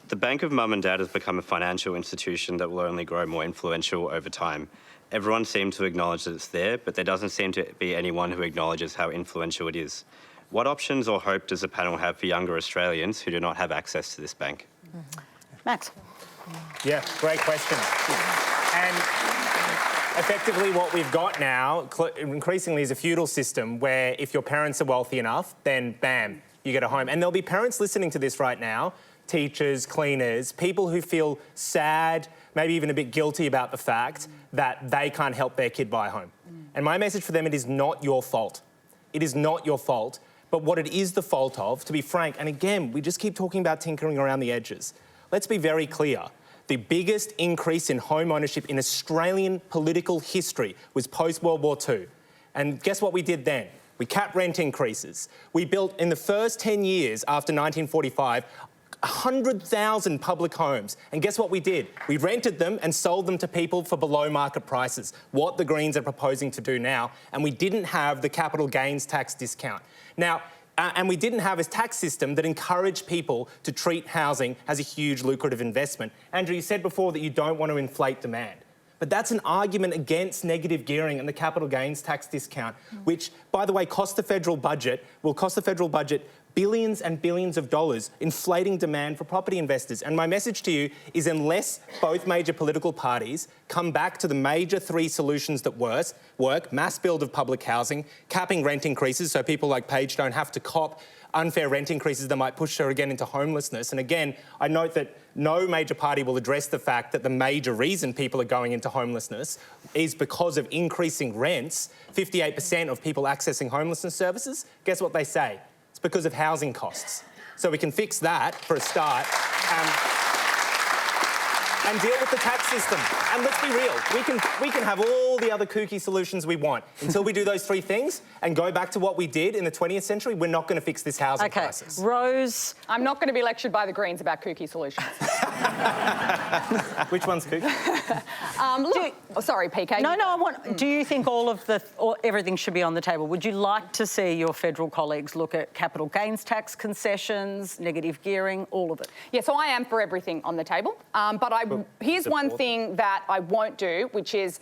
The Bank of Mum and Dad has become a financial institution that will only grow more influential over time. Everyone seems to acknowledge that it's there, but there doesn't seem to be anyone who acknowledges how influential it is. What options or hope does the panel have for younger Australians who do not have access to this bank? Max. Yeah, great question. And effectively what we've got now, increasingly, is a feudal system where if your parents are wealthy enough, then bam, you get a home. And there'll be parents listening to this right now, teachers, cleaners, people who feel sad, maybe even a bit guilty about the fact that they can't help their kid buy a home. And my message for them, it is not your fault. It is not your fault. But what it is the fault of, to be frank, and again, we just keep talking about tinkering around the edges. Let's be very clear. The biggest increase in home ownership in Australian political history was post-World War II. And guess what we did then? We capped rent increases. We built, in the first 10 years after 1945, 100,000 public homes. And guess what we did? We rented them and sold them to people for below market prices, what the Greens are proposing to do now. And we didn't have the capital gains tax discount. Now, and we didn't have a tax system that encouraged people to treat housing as a huge lucrative investment. Andrew, you said before that you don't want to inflate demand. But that's an argument against negative gearing and the capital gains tax discount, which, by the way, will cost the federal budget billions and billions of dollars, inflating demand for property investors. And my message to you is, unless both major political parties come back to the major three solutions that work, mass build of public housing, capping rent increases so people like Paige don't have to cop unfair rent increases that might push her again into homelessness. And again, I note that no major party will address the fact that the major reason people are going into homelessness is because of increasing rents. 58% of people accessing homelessness services, guess what they say? It's because of housing costs. So we can fix that for a start and deal with the tax system. And let's be real, we can have all the other kooky solutions we want. Until we do those three things and go back to what we did in the 20th century, we're not going to fix this housing crisis. Rose. I'm not going to be lectured by the Greens about kooky solutions. Which one's kooky? Sorry, PK. No, do you think everything should be on the table? Would you like to see your federal colleagues look at capital gains tax concessions, negative gearing, all of it? Yeah, so I am for everything on the table. But here's one thing that I won't do, which is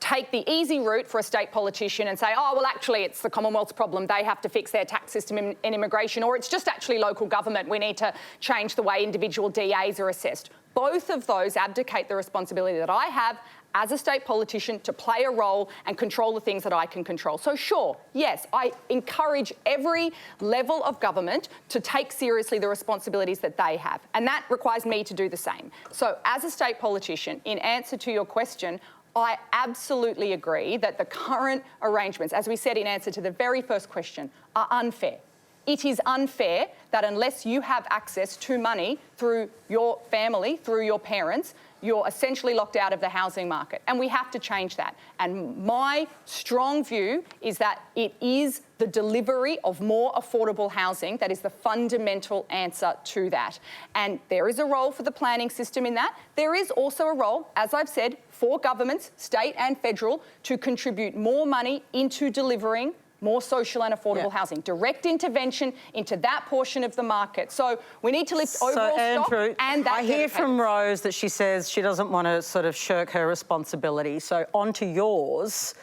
take the easy route for a state politician and say, oh, well, actually, it's the Commonwealth's problem. They have to fix their tax system in immigration, or it's just actually local government. We need to change the way individual DAs are assessed. Both of those abdicate the responsibility that I have as a state politician to play a role and control the things that I can control. So sure, yes, I encourage every level of government to take seriously the responsibilities that they have, and that requires me to do the same. So as a state politician, in answer to your question, I absolutely agree that the current arrangements, as we said in answer to the very first question, are unfair. It is unfair that unless you have access to money through your family, through your parents, you're essentially locked out of the housing market. And we have to change that. And my strong view is that it is the delivery of more affordable housing that is the fundamental answer to that. And there is a role for the planning system in that. There is also a role, as I've said, for governments, state and federal, to contribute more money into delivering more social and affordable housing. Direct intervention into that portion of the market. So we need to lift overall Andrew, stock and that. I hear from Rose that she says she doesn't want to sort of shirk her responsibility. So on to yours.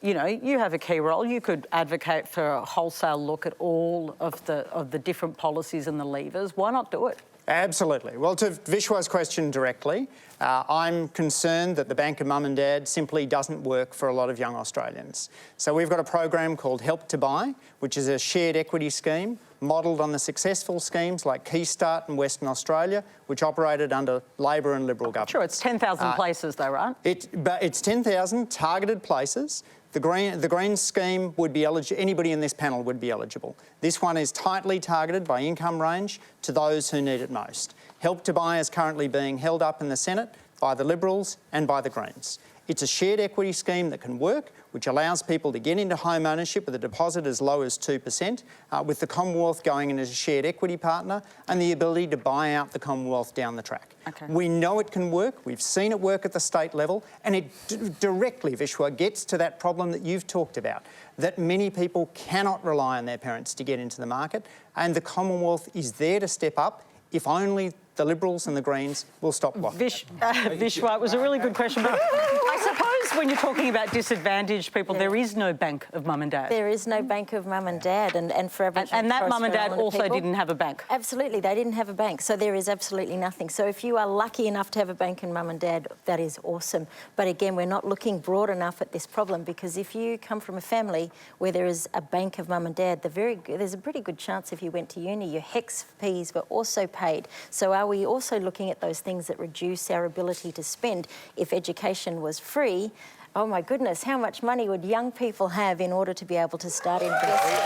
You know, you have a key role. You could advocate for a wholesale look at all of the different policies and the levers. Why not do it? Absolutely. Well, to Vishwa's question directly, I'm concerned that the Bank of Mum and Dad simply doesn't work for a lot of young Australians. So we've got a program called Help to Buy, which is a shared equity scheme modelled on the successful schemes like Keystart in Western Australia, which operated under Labor and Liberal governments. Sure, it's 10,000 places though, right? But it's 10,000 targeted places. The Green scheme would be eligible, anybody in this panel would be eligible. This one is tightly targeted by income range to those who need it most. Help to Buy is currently being held up in the Senate by the Liberals and by the Greens. It's a shared equity scheme that can work, which allows people to get into home ownership with a deposit as low as 2%, with the Commonwealth going in as a shared equity partner and the ability to buy out the Commonwealth down the track. Okay. We know it can work. We've seen it work at the state level, and it directly, Vishwa, gets to that problem that you've talked about, that many people cannot rely on their parents to get into the market, and the Commonwealth is there to step up if only the Liberals and the Greens will stop blocking it. Vishwa, it was a really good question, but I suppose when you're talking about disadvantaged people, there is no bank of mum and dad. There is no bank of mum and dad, and for Aboriginal And that Torres mum and Strait dad Islander also people, didn't have a bank. Absolutely, they didn't have a bank, so there is absolutely nothing. So if you are lucky enough to have a bank and mum and dad, that is awesome. But again, we're not looking broad enough at this problem, because if you come from a family where there is a bank of mum and dad, there's a pretty good chance if you went to uni, your HECS fees were also paid. So are we also looking at those things that reduce our ability to spend? If education was free, oh my goodness, how much money would young people have in order to be able to start investing?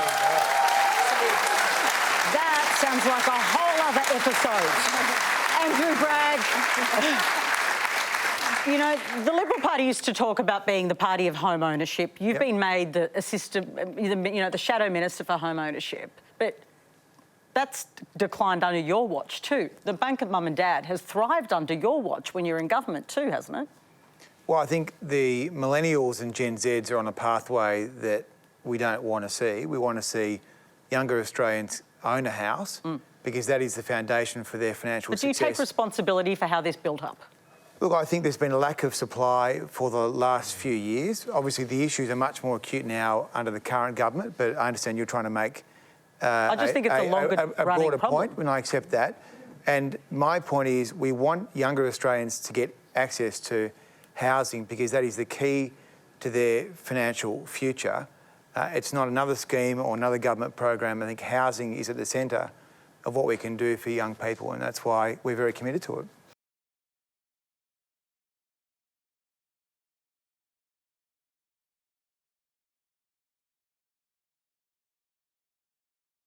That sounds like a whole other episode. Andrew Bragg. You know, the Liberal Party used to talk about being the party of home ownership. You've been made the the shadow minister for home ownership, but that's declined under your watch too. The bank of mum and dad has thrived under your watch when you're in government too, hasn't it? Well, I think the millennials and Gen Zs are on a pathway that we don't want to see. We want to see younger Australians own a house because that is the foundation for their financial success. But do you take responsibility for how this built up? Look, I think there's been a lack of supply for the last few years. Obviously, the issues are much more acute now under the current government, but I understand you're trying to make I just think it's a longer running broader problem. point, and I accept that. And my point is we want younger Australians to get access to housing because that is the key to their financial future. It's not another scheme or another government program. I think housing is at the centre of what we can do for young people, and that's why we're very committed to it.